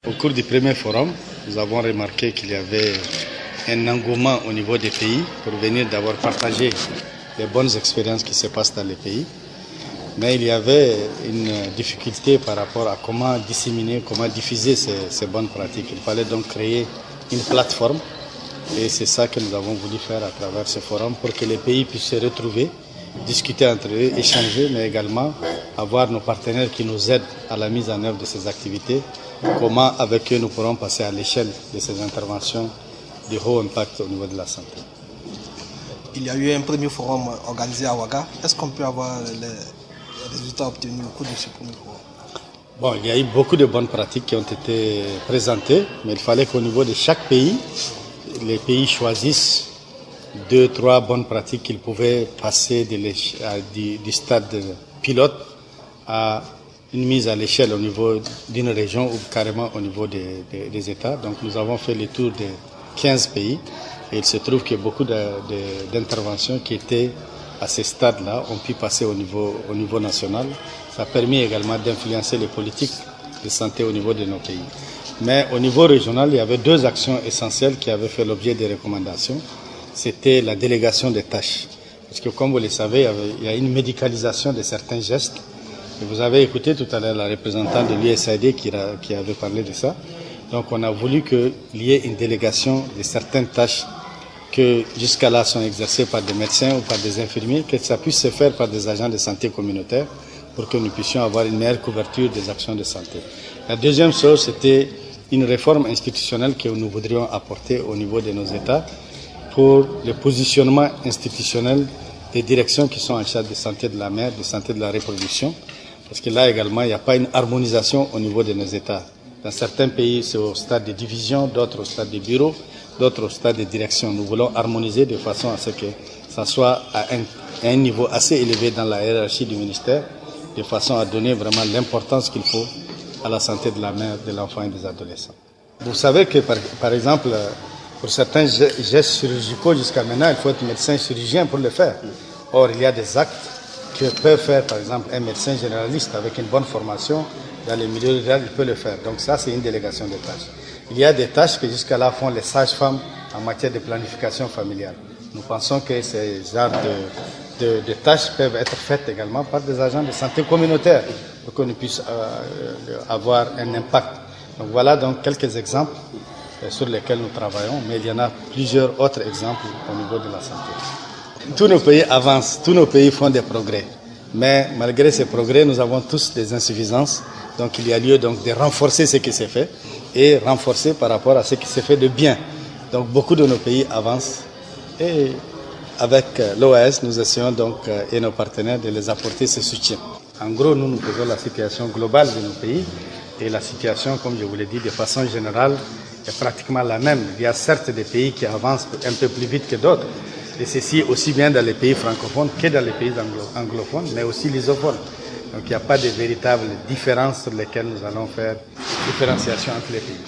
Au cours du premier forum, nous avons remarqué qu'il y avait un engouement au niveau des pays pour venir d'abord partager les bonnes expériences qui se passent dans les pays. Mais il y avait une difficulté par rapport à comment disséminer, comment diffuser ces bonnes pratiques. Il fallait donc créer une plateforme et c'est ça que nous avons voulu faire à travers ce forum pour que les pays puissent se retrouver, discuter entre eux, échanger, mais également avoir nos partenaires qui nous aident à la mise en œuvre de ces activités. Comment avec eux nous pourrons passer à l'échelle de ces interventions de haut impact au niveau de la santé. Il y a eu un premier forum organisé à Ouaga. Est-ce qu'on peut avoir les résultats obtenus au cours de ce premier forum? Bon, il y a eu beaucoup de bonnes pratiques qui ont été présentées, mais il fallait qu'au niveau de chaque pays, les pays choisissent 2, 3 bonnes pratiques qu'ils pouvaient passer du stade pilote à une mise à l'échelle au niveau d'une région ou carrément au niveau des États. Donc nous avons fait le tour de 15 pays et il se trouve que beaucoup d'interventions qui étaient à ce stade-là ont pu passer au niveau national. Ça a permis également d'influencer les politiques de santé au niveau de nos pays. Mais au niveau régional, il y avait 2 actions essentielles qui avaient fait l'objet des recommandations. C'était la délégation des tâches. Parce que comme vous le savez, il y a une médicalisation de certains gestes. Et vous avez écouté tout à l'heure la représentante de l'USAID qui avait parlé de ça. Donc on a voulu qu'il y ait une délégation de certaines tâches que jusqu'à là sont exercées par des médecins ou par des infirmiers, que ça puisse se faire par des agents de santé communautaire pour que nous puissions avoir une meilleure couverture des actions de santé. La deuxième chose, c'était une réforme institutionnelle que nous voudrions apporter au niveau de nos États pour le positionnement institutionnel des directions qui sont en charge de santé de la mère, de santé de la reproduction. Parce que là également, il n'y a pas une harmonisation au niveau de nos États. Dans certains pays, c'est au stade de division, d'autres au stade de bureau, d'autres au stade de direction. Nous voulons harmoniser de façon à ce que ça soit à un niveau assez élevé dans la hiérarchie du ministère, de façon à donner vraiment l'importance qu'il faut à la santé de la mère, de l'enfant et des adolescents. Vous savez que, par exemple, pour certains gestes chirurgicaux, jusqu'à maintenant, il faut être médecin chirurgien pour le faire. Or, il y a des actes que peut faire, par exemple, un médecin généraliste avec une bonne formation dans les milieux ruraux, il peut le faire. Donc ça, c'est une délégation de tâches. Il y a des tâches que jusqu'à là font les sages-femmes en matière de planification familiale. Nous pensons que ces genres de tâches peuvent être faites également par des agents de santé communautaire pour qu'on puisse avoir un impact. Donc voilà donc quelques exemples sur lesquels nous travaillons, mais il y en a plusieurs autres exemples au niveau de la santé. Tous nos pays avancent, tous nos pays font des progrès, mais malgré ces progrès, nous avons tous des insuffisances. Donc il y a lieu donc de renforcer ce qui s'est fait et renforcer par rapport à ce qui s'est fait de bien. Donc beaucoup de nos pays avancent et avec l'OAS, nous essayons donc et nos partenaires de les apporter ce soutien. En gros, nous faisons la situation globale de nos pays et la situation, comme je vous l'ai dit, de façon générale, est pratiquement la même. Il y a certes des pays qui avancent un peu plus vite que d'autres, et ceci aussi bien dans les pays francophones que dans les pays anglophones, mais aussi lusophones. Donc il n'y a pas de véritable différence sur lesquelles nous allons faire différenciation entre les pays.